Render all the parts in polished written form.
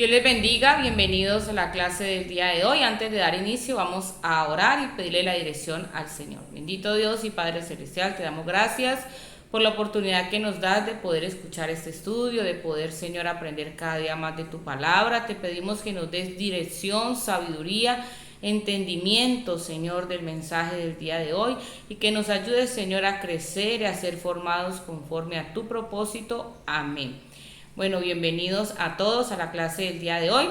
Dios les bendiga, bienvenidos a la clase del día de hoy. Antes de dar inicio vamos a orar y pedirle la dirección al Señor. Bendito Dios y Padre Celestial, te damos gracias por la oportunidad que nos das de poder escuchar este estudio, de poder, Señor, aprender cada día más de tu palabra. Te pedimos que nos des dirección, sabiduría, entendimiento, Señor, del mensaje del día de hoy y que nos ayudes, Señor, a crecer y a ser formados conforme a tu propósito. Amén. Bueno, bienvenidos a todos a la clase del día de hoy.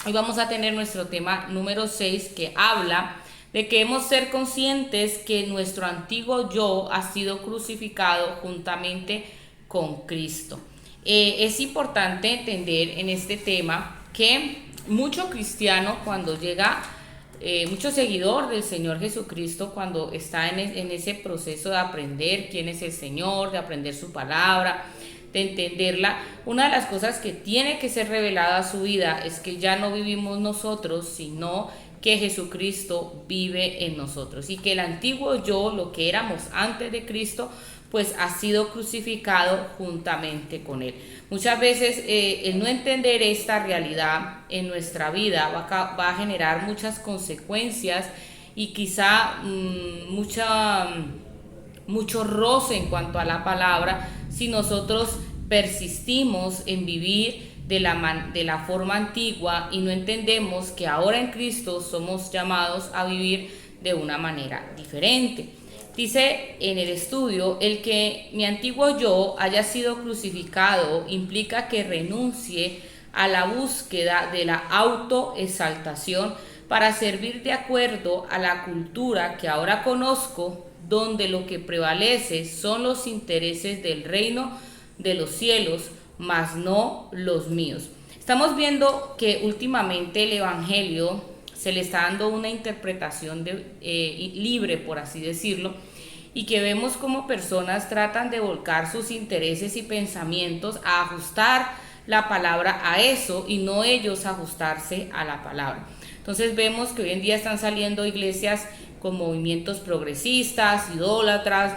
Hoy vamos a tener nuestro tema número 6 que habla de que debemos ser conscientes que nuestro antiguo yo ha sido crucificado juntamente con Cristo. Es importante entender en este tema que mucho cristiano cuando llega, mucho seguidor del Señor Jesucristo, cuando está en ese proceso de aprender quién es el Señor, de aprender su palabra, de entenderla, una de las cosas que tiene que ser revelada a su vida es que ya no vivimos nosotros, sino que Jesucristo vive en nosotros y que el antiguo yo, lo que éramos antes de Cristo, pues ha sido crucificado juntamente con Él. Muchas veces el no entender esta realidad en nuestra vida va a generar muchas consecuencias y quizá mucho roce en cuanto a la palabra si nosotros persistimos en vivir de la forma antigua y no entendemos que ahora en Cristo somos llamados a vivir de una manera diferente. Dice en el estudio, el que mi antiguo yo haya sido crucificado implica que renuncie a la búsqueda de la autoexaltación para servir de acuerdo a la cultura que ahora conozco, donde lo que prevalece son los intereses del reino de los cielos, mas no los míos. Estamos viendo que últimamente el evangelio se le está dando una interpretación libre, por así decirlo, y que vemos como personas tratan de volcar sus intereses y pensamientos a ajustar la palabra a eso y no ellos ajustarse a la palabra. Entonces vemos que hoy en día están saliendo iglesias con movimientos progresistas, idólatras,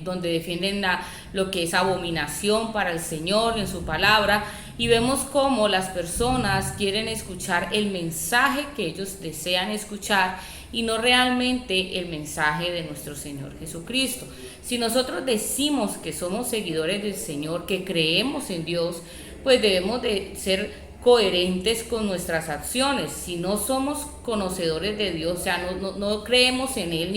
donde defienden lo que es abominación para el Señor en su palabra, y vemos cómo las personas quieren escuchar el mensaje que ellos desean escuchar y no realmente el mensaje de nuestro Señor Jesucristo. Si nosotros decimos que somos seguidores del Señor, que creemos en Dios, pues debemos de ser coherentes con nuestras acciones. Si no somos conocedores de Dios, o sea, no creemos en Él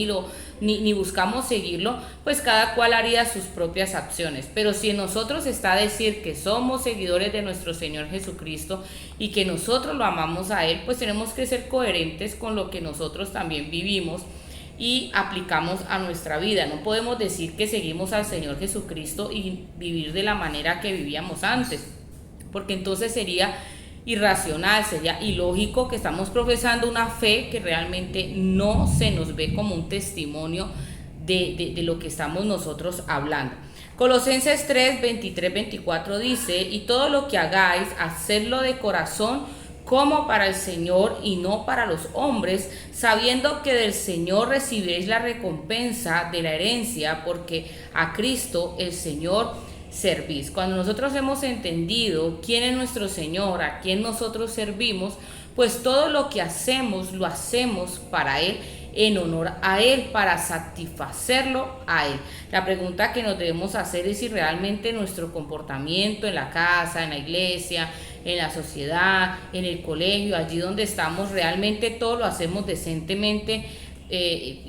ni buscamos seguirlo, pues cada cual haría sus propias acciones. Pero si en nosotros está decir que somos seguidores de nuestro Señor Jesucristo y que nosotros lo amamos a Él, pues tenemos que ser coherentes con lo que nosotros también vivimos y aplicamos a nuestra vida. No podemos decir que seguimos al Señor Jesucristo y vivir de la manera que vivíamos antes, porque entonces sería irracional, sería ilógico que estamos profesando una fe que realmente no se nos ve como un testimonio de lo que estamos nosotros hablando. Colosenses 3, 23, 24 dice: y todo lo que hagáis, hacedlo de corazón como para el Señor y no para los hombres, sabiendo que del Señor recibiréis la recompensa de la herencia, porque a Cristo el Señor servís. Cuando nosotros hemos entendido quién es nuestro Señor, a quién nosotros servimos, pues todo lo que hacemos lo hacemos para Él, en honor a Él, para satisfacerlo a Él. La pregunta que nos debemos hacer es si realmente nuestro comportamiento en la casa, en la iglesia, en la sociedad, en el colegio, allí donde estamos, realmente todo lo hacemos decentemente,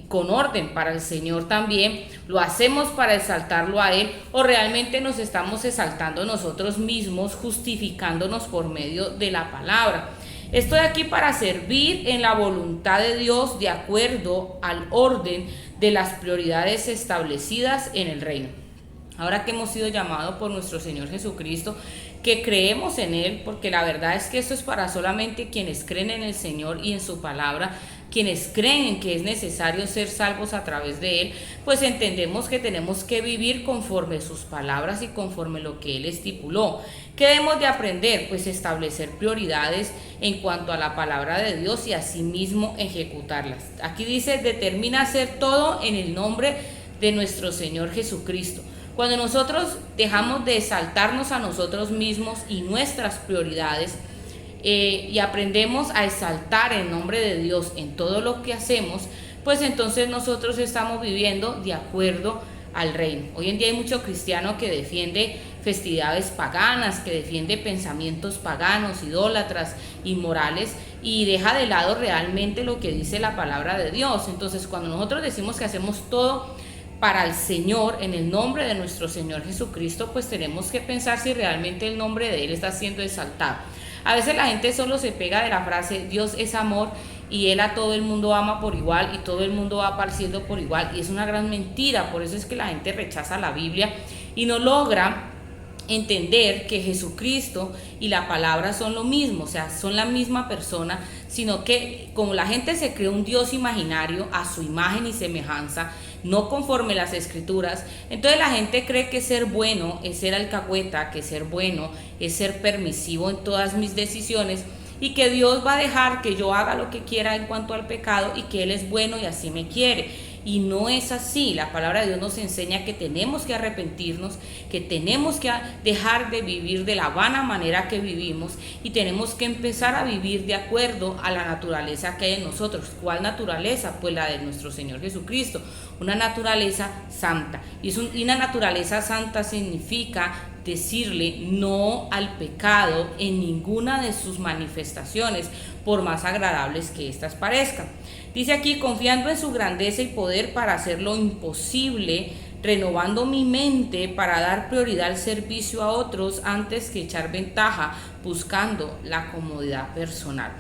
con orden para el Señor también, lo hacemos para exaltarlo a Él, o realmente nos estamos exaltando nosotros mismos, justificándonos por medio de la palabra. Estoy aquí para servir en la voluntad de Dios de acuerdo al orden de las prioridades establecidas en el reino. Ahora que hemos sido llamados por nuestro Señor Jesucristo, que creemos en Él, porque la verdad es que esto es para solamente quienes creen en el Señor y en su palabra, quienes creen que es necesario ser salvos a través de Él, pues entendemos que tenemos que vivir conforme sus palabras y conforme lo que Él estipuló. ¿Qué debemos de aprender? Pues establecer prioridades en cuanto a la palabra de Dios y asimismo ejecutarlas. Aquí dice: determina hacer todo en el nombre de nuestro Señor Jesucristo. Cuando nosotros dejamos de exaltarnos a nosotros mismos y nuestras prioridades, y aprendemos a exaltar el nombre de Dios en todo lo que hacemos, pues entonces nosotros estamos viviendo de acuerdo al reino. Hoy en día hay mucho cristiano que defiende festividades paganas, que defiende pensamientos paganos, idólatras, inmorales, y deja de lado realmente lo que dice la palabra de Dios. Entonces, cuando nosotros decimos que hacemos todo para el Señor, en el nombre de nuestro Señor Jesucristo, pues tenemos que pensar si realmente el nombre de Él está siendo exaltado. A veces la gente solo se pega de la frase Dios es amor y Él a todo el mundo ama por igual y todo el mundo va para el cielo por igual, y es una gran mentira. Por eso es que la gente rechaza la Biblia y no logra entender que Jesucristo y la palabra son lo mismo, o sea, son la misma persona, sino que como la gente se creó un Dios imaginario a su imagen y semejanza, no conforme las escrituras, entonces la gente cree que ser bueno es ser alcahueta, que ser bueno es ser permisivo en todas mis decisiones, y que Dios va a dejar que yo haga lo que quiera en cuanto al pecado y que Él es bueno y así me quiere. Y no es así. La palabra de Dios nos enseña que tenemos que arrepentirnos, que tenemos que dejar de vivir de la vana manera que vivimos y tenemos que empezar a vivir de acuerdo a la naturaleza que hay en nosotros. ¿Cuál naturaleza? Pues la de nuestro Señor Jesucristo, una naturaleza santa. Y una naturaleza santa significa decirle no al pecado en ninguna de sus manifestaciones, por más agradables que éstas parezcan. Dice aquí, confiando en su grandeza y poder para hacer lo imposible, renovando mi mente para dar prioridad al servicio a otros antes que echar ventaja, buscando la comodidad personal.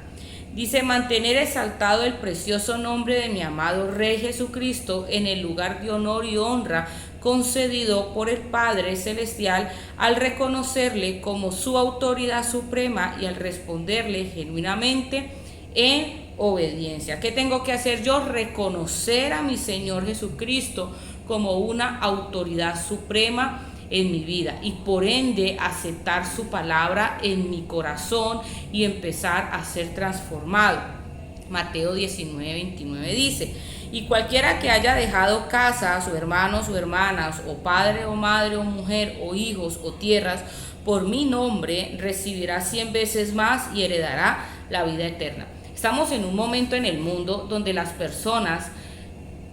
Dice, mantener exaltado el precioso nombre de mi amado Rey Jesucristo en el lugar de honor y honra concedido por el Padre Celestial, al reconocerle como su autoridad suprema y al responderle genuinamente en obediencia. ¿Qué tengo que hacer yo? Reconocer a mi Señor Jesucristo como una autoridad suprema en mi vida y por ende aceptar su palabra en mi corazón y empezar a ser transformado. Mateo 19:29 dice, y cualquiera que haya dejado casa, sus hermanos o hermanas, o padre o madre o mujer o hijos o tierras, por mi nombre recibirá 100 veces más y heredará la vida eterna. Estamos en un momento en el mundo donde las personas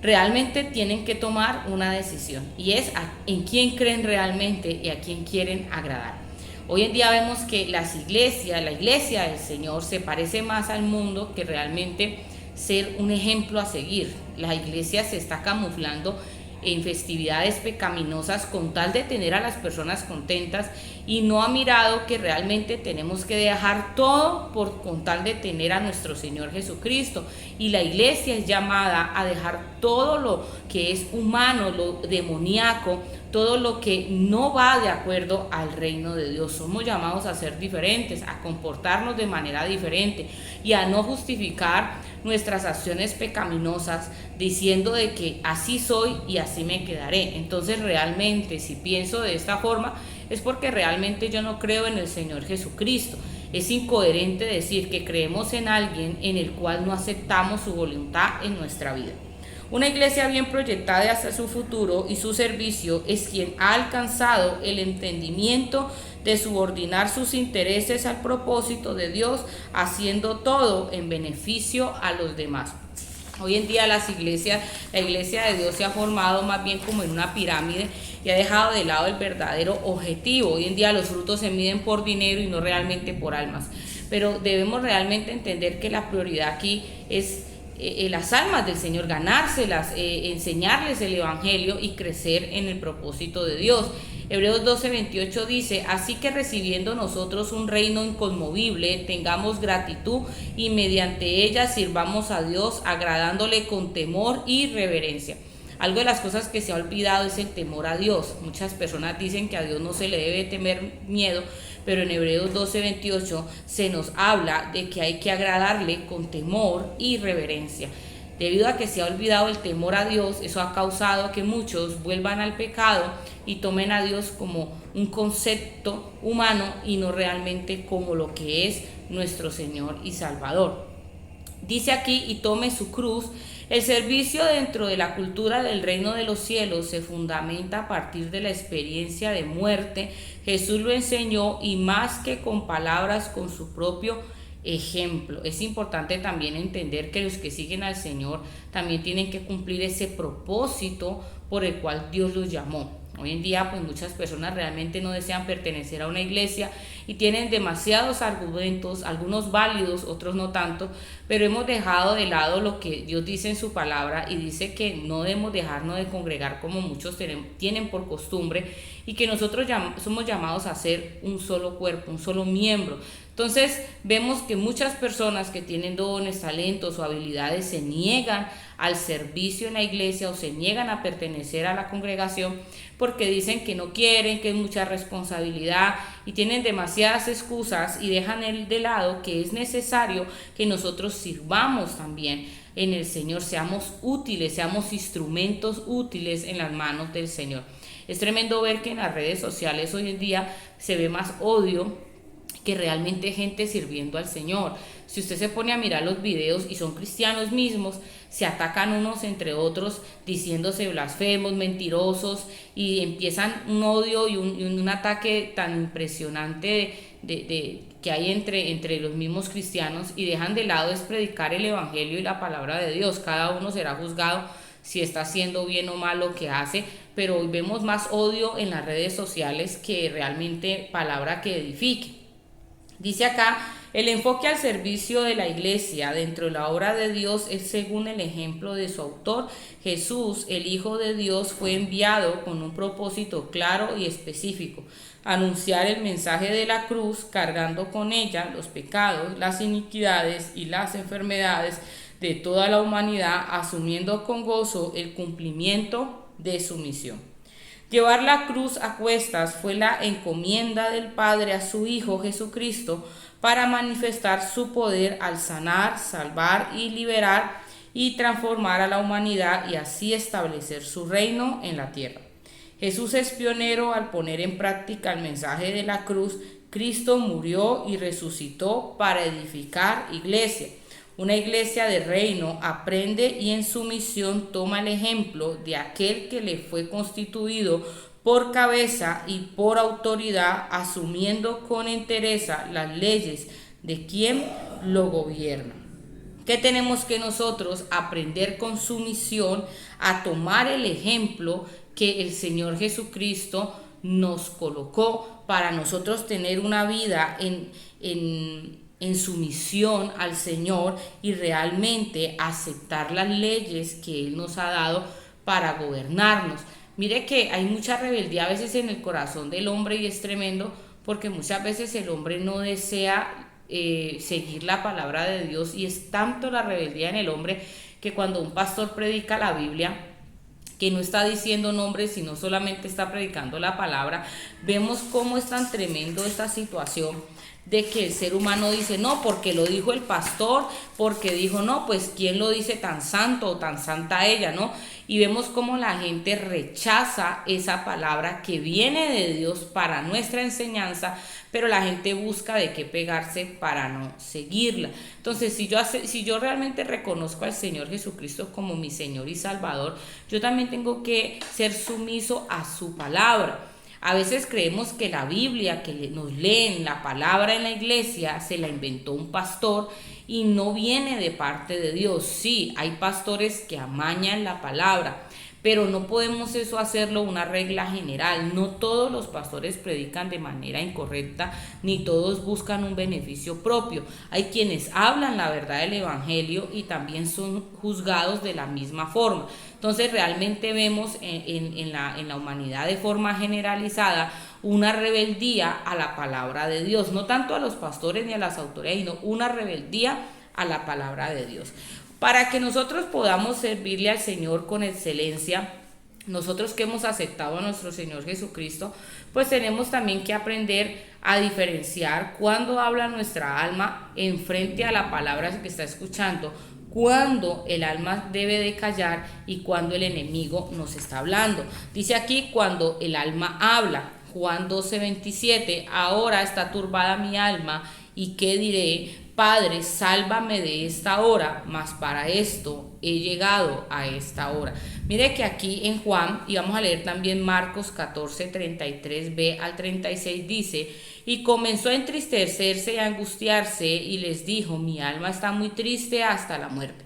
realmente tienen que tomar una decisión y es en quién creen realmente y a quién quieren agradar. Hoy en día vemos que la iglesia del Señor se parece más al mundo que realmente ser un ejemplo a seguir. La iglesia se está camuflando en festividades pecaminosas con tal de tener a las personas contentas y no ha mirado que realmente tenemos que dejar todo con tal de tener a nuestro Señor Jesucristo, y la iglesia es llamada a dejar todo lo que es humano, lo demoníaco, todo lo que no va de acuerdo al reino de Dios. Somos llamados a ser diferentes, a comportarnos de manera diferente y a no justificar nuestras acciones pecaminosas diciendo de que así soy y así me quedaré. Entonces realmente si pienso de esta forma es porque realmente yo no creo en el Señor Jesucristo. Es incoherente decir que creemos en alguien en el cual no aceptamos su voluntad en nuestra vida. Una iglesia bien proyectada hacia su futuro y su servicio es quien ha alcanzado el entendimiento de subordinar sus intereses al propósito de Dios, haciendo todo en beneficio a los demás. Hoy en día la iglesia de Dios se ha formado más bien como en una pirámide y ha dejado de lado el verdadero objetivo. Hoy en día los frutos se miden por dinero y no realmente por almas. Pero debemos realmente entender que la prioridad aquí es las almas del Señor, ganárselas, enseñarles el evangelio y crecer en el propósito de Dios. Hebreos 12:28 dice, así que recibiendo nosotros un reino inconmovible, tengamos gratitud y mediante ella sirvamos a Dios, agradándole con temor y reverencia. Algo de las cosas que se ha olvidado es el temor a Dios. Muchas personas dicen que a Dios no se le debe temer miedo, pero en Hebreos 12:28 se nos habla de que hay que agradarle con temor y reverencia. Debido a que se ha olvidado el temor a Dios, eso ha causado que muchos vuelvan al pecado y tomen a Dios como un concepto humano y no realmente como lo que es nuestro Señor y Salvador. Dice aquí, y tome su cruz. El servicio dentro de la cultura del reino de los cielos se fundamenta a partir de la experiencia de muerte. Jesús lo enseñó y más que con palabras, con su propio ejemplo. Es importante también entender que los que siguen al Señor también tienen que cumplir ese propósito por el cual Dios los llamó. Hoy en día pues muchas personas realmente no desean pertenecer a una iglesia y tienen demasiados argumentos, algunos válidos, otros no tanto, pero hemos dejado de lado lo que Dios dice en su palabra y dice que no debemos dejarnos de congregar como muchos tienen por costumbre y que nosotros somos llamados a ser un solo cuerpo, un solo miembro. Entonces vemos que muchas personas que tienen dones, talentos o habilidades se niegan al servicio en la iglesia o se niegan a pertenecer a la congregación porque dicen que no quieren, que es mucha responsabilidad y tienen demasiadas excusas y dejan de lado que es necesario que nosotros sirvamos también en el Señor, seamos útiles, seamos instrumentos útiles en las manos del Señor. Es tremendo ver que en las redes sociales hoy en día se ve más odio que realmente gente sirviendo al Señor. Si usted se pone a mirar los videos y son cristianos mismos, se atacan unos entre otros diciéndose blasfemos, mentirosos y empiezan un odio y un ataque tan impresionante que hay entre los mismos cristianos y dejan de lado es predicar el evangelio y la palabra de Dios. Cada uno será juzgado si está haciendo bien o mal lo que hace, pero hoy vemos más odio en las redes sociales que realmente palabra que edifique. Dice acá, el enfoque al servicio de la iglesia dentro de la obra de Dios es según el ejemplo de su autor. Jesús, el Hijo de Dios, fue enviado con un propósito claro y específico: anunciar el mensaje de la cruz, cargando con ella los pecados, las iniquidades y las enfermedades de toda la humanidad, asumiendo con gozo el cumplimiento de su misión. Llevar la cruz a cuestas fue la encomienda del Padre a su Hijo Jesucristo para manifestar su poder al sanar, salvar y liberar y transformar a la humanidad y así establecer su reino en la tierra. Jesús es pionero al poner en práctica el mensaje de la cruz. Cristo murió y resucitó para edificar iglesia. Una iglesia de reino aprende y en su misión toma el ejemplo de aquel que le fue constituido por cabeza y por autoridad, asumiendo con entereza las leyes de quien lo gobierna. ¿Qué tenemos que nosotros aprender con su misión? A tomar el ejemplo que el Señor Jesucristo nos colocó para nosotros tener una vida en sumisión al Señor y realmente aceptar las leyes que Él nos ha dado para gobernarnos. Mire que hay mucha rebeldía a veces en el corazón del hombre y es tremendo porque muchas veces el hombre no desea seguir la palabra de Dios y es tanto la rebeldía en el hombre que cuando un pastor predica la Biblia, que no está diciendo nombres sino solamente está predicando la palabra, vemos cómo es tan tremendo esta situación de que el ser humano dice no, porque lo dijo el pastor, porque dijo no, pues quién lo dice tan santo o tan santa ella, ¿no? Y vemos cómo la gente rechaza esa palabra que viene de Dios para nuestra enseñanza, pero la gente busca de qué pegarse para no seguirla. Entonces, si yo realmente reconozco al Señor Jesucristo como mi Señor y Salvador, yo también tengo que ser sumiso a su palabra. A veces creemos que la Biblia que nos leen, la palabra en la iglesia, se la inventó un pastor y no viene de parte de Dios. Sí, hay pastores que amañan la palabra, pero no podemos eso hacerlo una regla general. No todos los pastores predican de manera incorrecta, ni todos buscan un beneficio propio. Hay quienes hablan la verdad del evangelio y también son juzgados de la misma forma. Entonces realmente vemos en la humanidad de forma generalizada una rebeldía a la palabra de Dios, no tanto a los pastores ni a las autoridades, sino una rebeldía a la palabra de Dios. Para que nosotros podamos servirle al Señor con excelencia, nosotros que hemos aceptado a nuestro Señor Jesucristo, pues tenemos también que aprender a diferenciar cuando habla nuestra alma en frente a la palabra que está escuchando, cuando el alma debe de callar y cuando el enemigo nos está hablando. Dice aquí cuando el alma habla. Juan 12:27, ahora está turbada mi alma y qué diré, Padre, sálvame de esta hora, mas para esto he llegado a esta hora. Mire que aquí en Juan, y vamos a leer también Marcos 14, 33b al 36, dice: y comenzó a entristecerse y a angustiarse, y les dijo: mi alma está muy triste hasta la muerte.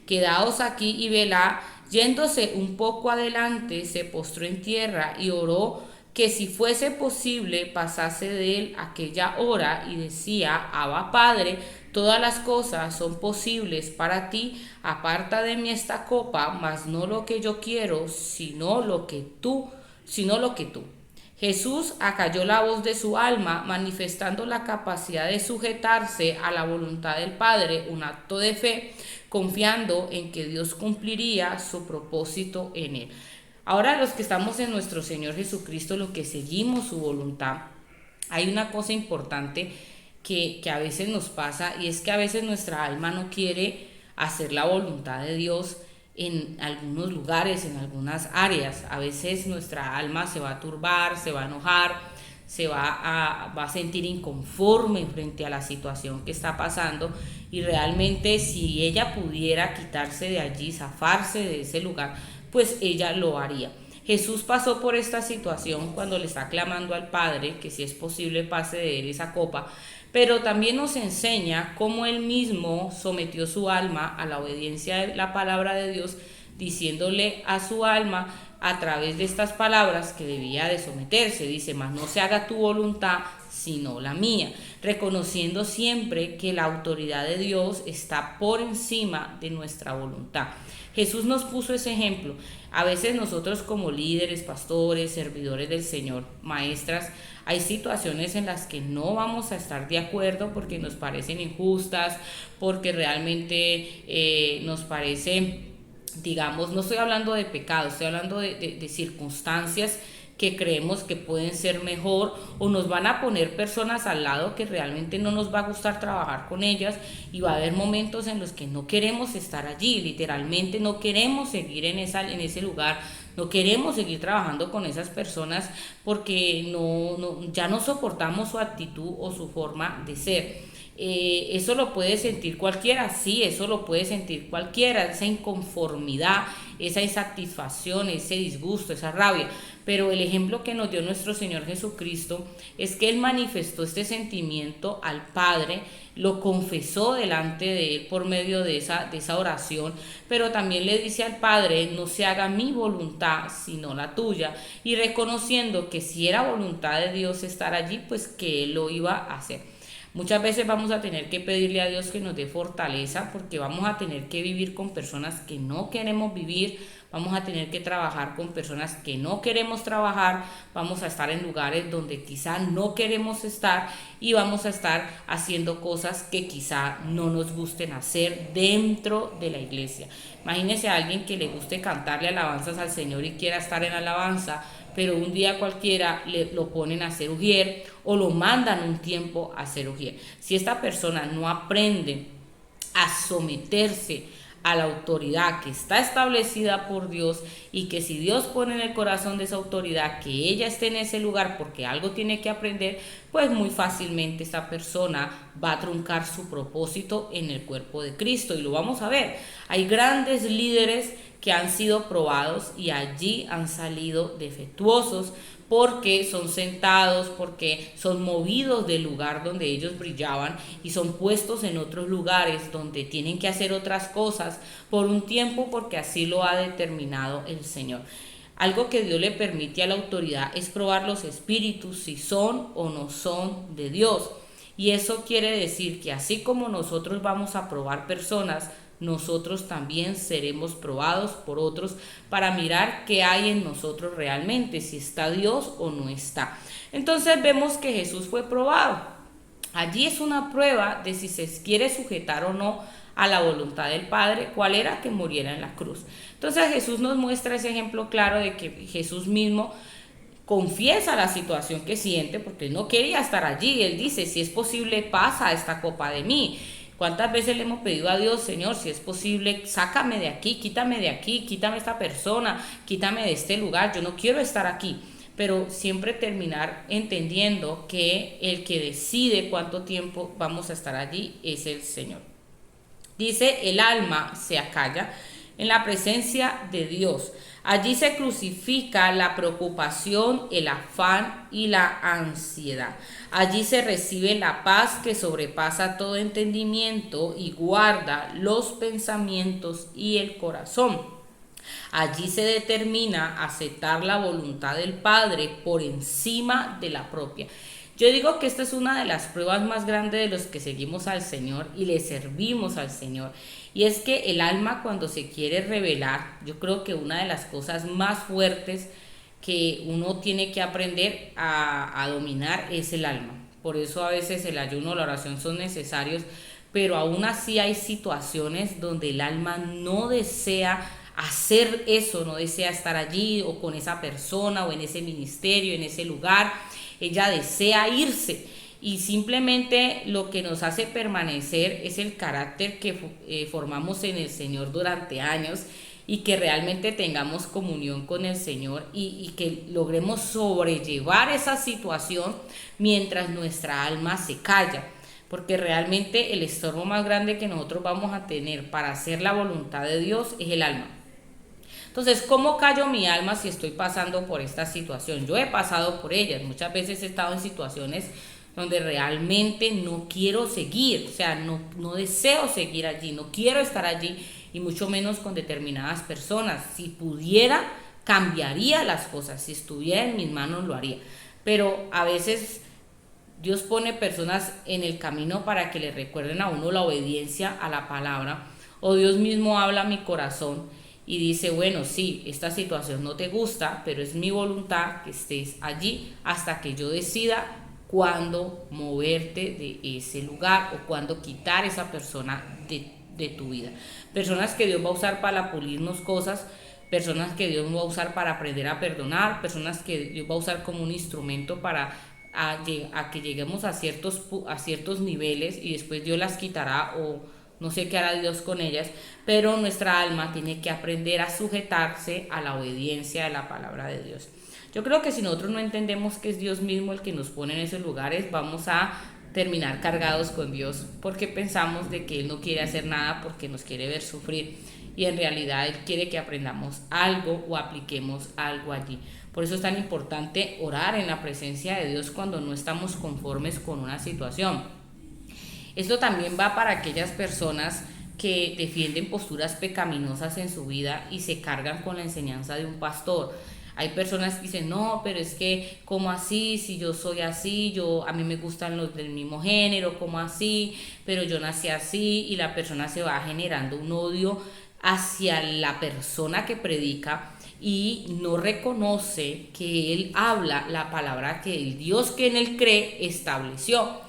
Quedaos aquí y velad. Yéndose un poco adelante, se postró en tierra y oró que si fuese posible pasase de él aquella hora, y decía: Abba Padre, todas las cosas son posibles para ti, aparta de mí esta copa, mas no lo que yo quiero, sino lo que tú. Jesús acalló la voz de su alma, manifestando la capacidad de sujetarse a la voluntad del Padre, un acto de fe, confiando en que Dios cumpliría su propósito en él. Ahora, los que estamos en nuestro Señor Jesucristo, los que seguimos su voluntad, hay una cosa importante que a veces nos pasa, y es que a veces nuestra alma no quiere hacer la voluntad de Dios en algunos lugares, en algunas áreas. A veces nuestra alma se va a turbar, se va a enojar, va a sentir inconforme frente a la situación que está pasando, y realmente si ella pudiera quitarse de allí, zafarse de ese lugar, pues ella lo haría. Jesús pasó por esta situación cuando le está clamando al Padre que si es posible pase de él esa copa, pero también nos enseña cómo él mismo sometió su alma a la obediencia de la palabra de Dios, diciéndole a su alma a través de estas palabras que debía de someterse. Dice: mas no se haga tu voluntad sino la mía, reconociendo siempre que la autoridad de Dios está por encima de nuestra voluntad. Jesús nos puso ese ejemplo. A veces nosotros como líderes, pastores, servidores del Señor, maestras, hay situaciones en las que no vamos a estar de acuerdo porque nos parecen injustas, porque realmente nos parece, digamos, no estoy hablando de pecado, estoy hablando de circunstancias que creemos que pueden ser mejor, o nos van a poner personas al lado que realmente no nos va a gustar trabajar con ellas, y va a haber momentos en los que no queremos estar allí, literalmente no queremos seguir en ese lugar, no queremos seguir trabajando con esas personas porque ya no soportamos su actitud o su forma de ser. Eso lo puede sentir cualquiera, sí, eso lo puede sentir cualquiera, esa inconformidad, esa insatisfacción, ese disgusto, esa rabia. Pero el ejemplo que nos dio nuestro Señor Jesucristo es que Él manifestó este sentimiento al Padre, lo confesó delante de Él por medio de esa oración, pero también le dice al Padre: no se haga mi voluntad sino la tuya, y reconociendo que si era voluntad de Dios estar allí, pues que Él lo iba a hacer. Muchas veces vamos a tener que pedirle a Dios que nos dé fortaleza, porque vamos a tener que vivir con personas que no queremos vivir, vamos a tener que trabajar con personas que no queremos trabajar, vamos a estar en lugares donde quizá no queremos estar, y vamos a estar haciendo cosas que quizá no nos gusten hacer dentro de la iglesia. Imagínese a alguien que le guste cantarle alabanzas al Señor y quiera estar en alabanza, pero un día cualquiera lo ponen a hacer ujier, o lo mandan un tiempo a hacer ujier. Si esta persona no aprende a someterse a la autoridad que está establecida por Dios, y que si Dios pone en el corazón de esa autoridad que ella esté en ese lugar porque algo tiene que aprender, pues muy fácilmente esta persona va a truncar su propósito en el cuerpo de Cristo, y lo vamos a ver. Hay grandes líderes que han sido probados y allí han salido defectuosos, porque son sentados, porque son movidos del lugar donde ellos brillaban y son puestos en otros lugares donde tienen que hacer otras cosas por un tiempo, porque así lo ha determinado el Señor. Algo que Dios le permite a la autoridad es probar los espíritus, si son o no son de Dios. Y eso quiere decir que así como nosotros vamos a probar personas, nosotros también seremos probados por otros para mirar qué hay en nosotros realmente, si está Dios o no está. Entonces vemos que Jesús fue probado. Allí es una prueba de si se quiere sujetar o no a la voluntad del Padre, cuál era: que muriera en la cruz. Entonces Jesús nos muestra ese ejemplo claro de que Jesús mismo confiesa la situación que siente, porque él no quería estar allí. Él dice: si es posible, pasa esta copa de mí. ¿Cuántas veces le hemos pedido a Dios: Señor, si es posible, sácame de aquí, quítame esta persona, quítame de este lugar, yo no quiero estar aquí? pero siempre terminar entendiendo que el que decide cuánto tiempo vamos a estar allí es el Señor. Dice, el alma se acalla en la presencia de Dios. Allí se crucifica la preocupación, el afán y la ansiedad. Allí se recibe la paz que sobrepasa todo entendimiento y guarda los pensamientos y el corazón. Allí se determina aceptar la voluntad del Padre por encima de la propia. Yo digo que esta es una de las pruebas más grandes de los que seguimos al Señor y le servimos al Señor. Y es que el alma, cuando se quiere revelar, yo creo que una de las cosas más fuertes que uno tiene que aprender a dominar es el alma. Por eso a veces el ayuno o la oración son necesarios, pero aún así hay situaciones donde el alma no desea hacer eso, no desea estar allí o con esa persona o en ese ministerio, en ese lugar. Ella desea irse, y simplemente lo que nos hace permanecer es el carácter que formamos en el Señor durante años, y que realmente tengamos comunión con el Señor y que logremos sobrellevar esa situación mientras nuestra alma se calla, porque realmente el estorbo más grande que nosotros vamos a tener para hacer la voluntad de Dios es el alma. Entonces, ¿cómo callo mi alma si estoy pasando por esta situación? Yo he pasado por ellas, muchas veces he estado en situaciones donde realmente no quiero seguir, o sea, no deseo seguir allí, no quiero estar allí, y mucho menos con determinadas personas. Si pudiera, cambiaría las cosas, si estuviera en mis manos lo haría, pero a veces Dios pone personas en el camino para que le recuerden a uno la obediencia a la palabra, o Dios mismo habla a mi corazón y dice, bueno, sí, esta situación no te gusta, pero es mi voluntad que estés allí hasta que yo decida cuándo moverte de ese lugar o cuándo quitar esa persona de tu vida. Personas que Dios va a usar para pulirnos cosas, personas que Dios va a usar para aprender a perdonar, personas que Dios va a usar como un instrumento para a que lleguemos a ciertos niveles, y después Dios las quitará, o no sé qué hará Dios con ellas, pero nuestra alma tiene que aprender a sujetarse a la obediencia de la palabra de Dios. Yo creo que si nosotros no entendemos que es Dios mismo el que nos pone en esos lugares, vamos a terminar cargados con Dios, porque pensamos de que Él no quiere hacer nada porque nos quiere ver sufrir, y en realidad Él quiere que aprendamos algo o apliquemos algo allí. Por eso es tan importante orar en la presencia de Dios cuando no estamos conformes con una situación. Esto también va para aquellas personas que defienden posturas pecaminosas en su vida y se cargan con la enseñanza de un pastor. Hay personas que dicen, no, pero es que, ¿cómo así? Si yo soy así, a mí me gustan los del mismo género, ¿cómo así? Pero yo nací así, y la persona se va generando un odio hacia la persona que predica y no reconoce que él habla la palabra que el Dios que en él cree estableció.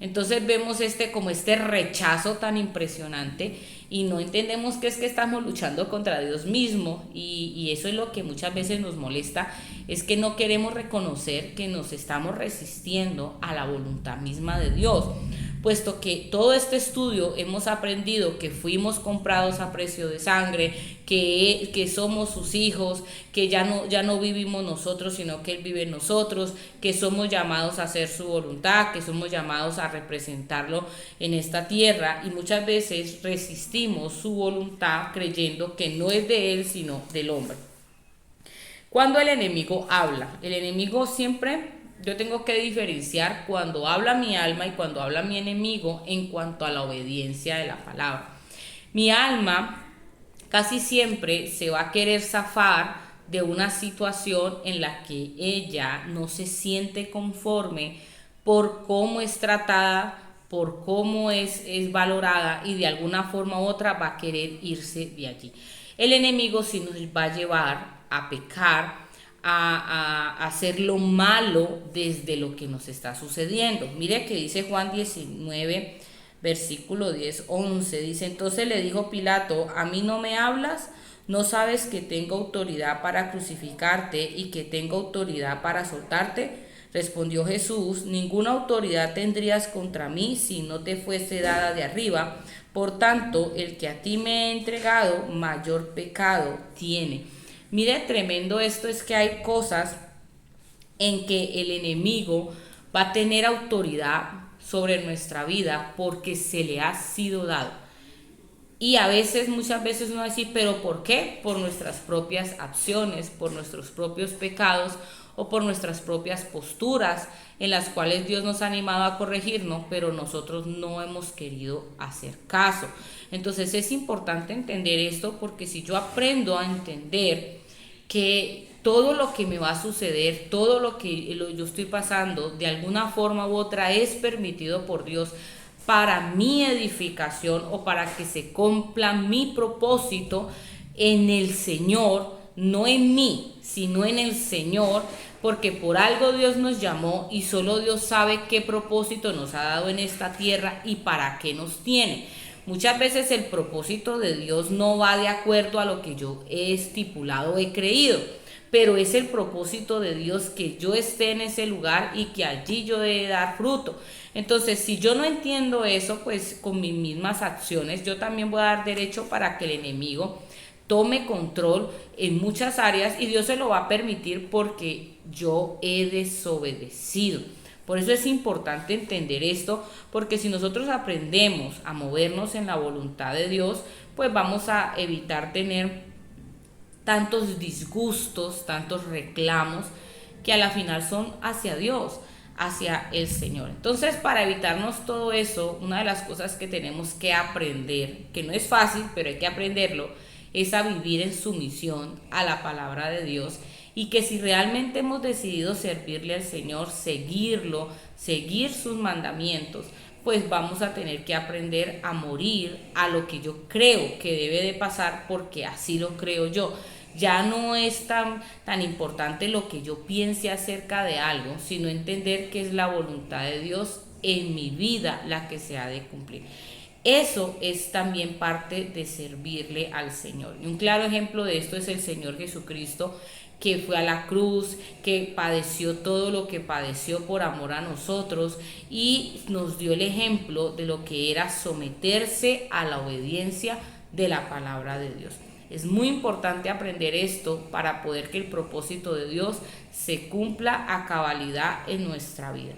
Entonces vemos como este rechazo tan impresionante, y no entendemos que es que estamos luchando contra Dios mismo, y eso es lo que muchas veces nos molesta, es que no queremos reconocer que nos estamos resistiendo a la voluntad misma de Dios, puesto que todo este estudio hemos aprendido que fuimos comprados a precio de sangre, que somos sus hijos, que ya no vivimos nosotros, sino que Él vive en nosotros, que somos llamados a hacer su voluntad, que somos llamados a representarlo en esta tierra, y muchas veces resistimos su voluntad creyendo que no es de Él, sino del hombre. Cuando el enemigo habla, el enemigo siempre, yo tengo que diferenciar cuando habla mi alma y cuando habla mi enemigo en cuanto a la obediencia de la palabra. Mi alma casi siempre se va a querer zafar de una situación en la que ella no se siente conforme por cómo es tratada, por cómo es valorada, y de alguna forma u otra va a querer irse de allí. El enemigo sí nos va a llevar a pecar, a hacer lo malo desde lo que nos está sucediendo. Mire que dice Juan 19, versículo 10-11, dice, entonces le dijo Pilato, ¿a mí no me hablas? ¿No sabes que tengo autoridad para crucificarte y que tengo autoridad para soltarte? Respondió Jesús, ninguna autoridad tendrías contra mí si no te fuese dada de arriba. Por tanto, el que a ti me he entregado, mayor pecado tiene. Mire, tremendo esto es que hay cosas en que el enemigo va a tener autoridad sobre nuestra vida porque se le ha sido dado. Y a veces, muchas veces uno va a decir, ¿pero por qué? Por nuestras propias acciones, por nuestros propios pecados o por nuestras propias posturas en las cuales Dios nos ha animado a corregirnos, pero nosotros no hemos querido hacer caso. Entonces es importante entender esto, porque si yo aprendo a entender que todo lo que me va a suceder, todo lo que yo estoy pasando, de alguna forma u otra es permitido por Dios para mi edificación o para que se cumpla mi propósito en el Señor, no en mí, sino en el Señor, porque por algo Dios nos llamó y solo Dios sabe qué propósito nos ha dado en esta tierra y para qué nos tiene. Muchas veces el propósito de Dios no va de acuerdo a lo que yo he estipulado o he creído, pero es el propósito de Dios que yo esté en ese lugar y que allí yo he de dar fruto. Entonces, si yo no entiendo eso, pues con mis mismas acciones yo también voy a dar derecho para que el enemigo tome control en muchas áreas, y Dios se lo va a permitir porque yo he desobedecido. Por eso es importante entender esto, porque si nosotros aprendemos a movernos en la voluntad de Dios, pues vamos a evitar tener tantos disgustos, tantos reclamos que a la final son hacia Dios, hacia el Señor. Entonces, para evitarnos todo eso, una de las cosas que tenemos que aprender, que no es fácil, pero hay que aprenderlo, es a vivir en sumisión a la palabra de Dios, y que si realmente hemos decidido servirle al Señor, seguirlo, seguir sus mandamientos, pues vamos a tener que aprender a morir a lo que yo creo que debe de pasar, porque así lo creo yo. Ya no es tan importante lo que yo piense acerca de algo, sino entender que es la voluntad de Dios en mi vida la que se ha de cumplir. Eso es también parte de servirle al Señor. Y un claro ejemplo de esto es el Señor Jesucristo, que fue a la cruz, que padeció todo lo que padeció por amor a nosotros, y nos dio el ejemplo de lo que era someterse a la obediencia de la palabra de Dios. Es muy importante aprender esto para poder que el propósito de Dios se cumpla a cabalidad en nuestra vida.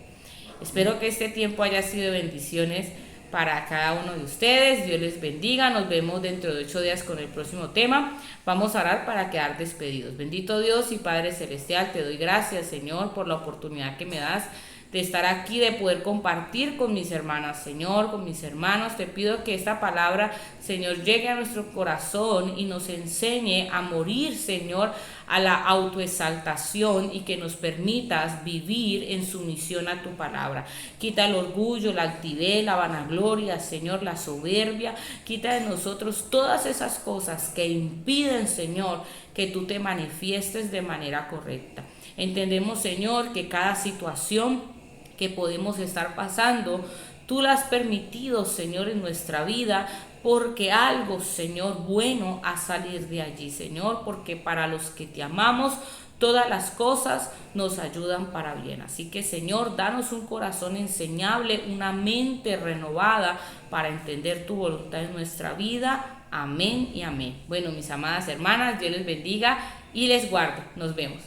Espero que este tiempo haya sido de bendiciones para cada uno de ustedes. Dios les bendiga. Nos vemos dentro de 8 días con el próximo tema. Vamos a orar para quedar despedidos. Bendito Dios y Padre Celestial, te doy gracias, Señor, por la oportunidad que me das de estar aquí, de poder compartir con mis hermanas, Señor, con mis hermanos. Te pido que esta palabra, Señor, llegue a nuestro corazón y nos enseñe a morir, Señor, a la autoexaltación, y que nos permitas vivir en sumisión a tu palabra. Quita el orgullo, la altivez, la vanagloria, Señor, la soberbia. Quita de nosotros todas esas cosas que impiden, Señor, que tú te manifiestes de manera correcta. Entendemos, Señor, que cada situación que podemos estar pasando, tú la has permitido, Señor, en nuestra vida, porque algo, Señor, bueno a salir de allí, Señor, porque para los que te amamos, todas las cosas nos ayudan para bien. Así que, Señor, danos un corazón enseñable, una mente renovada para entender tu voluntad en nuestra vida. Amén y amén. Bueno, mis amadas hermanas, Dios les bendiga y les guarde. Nos vemos.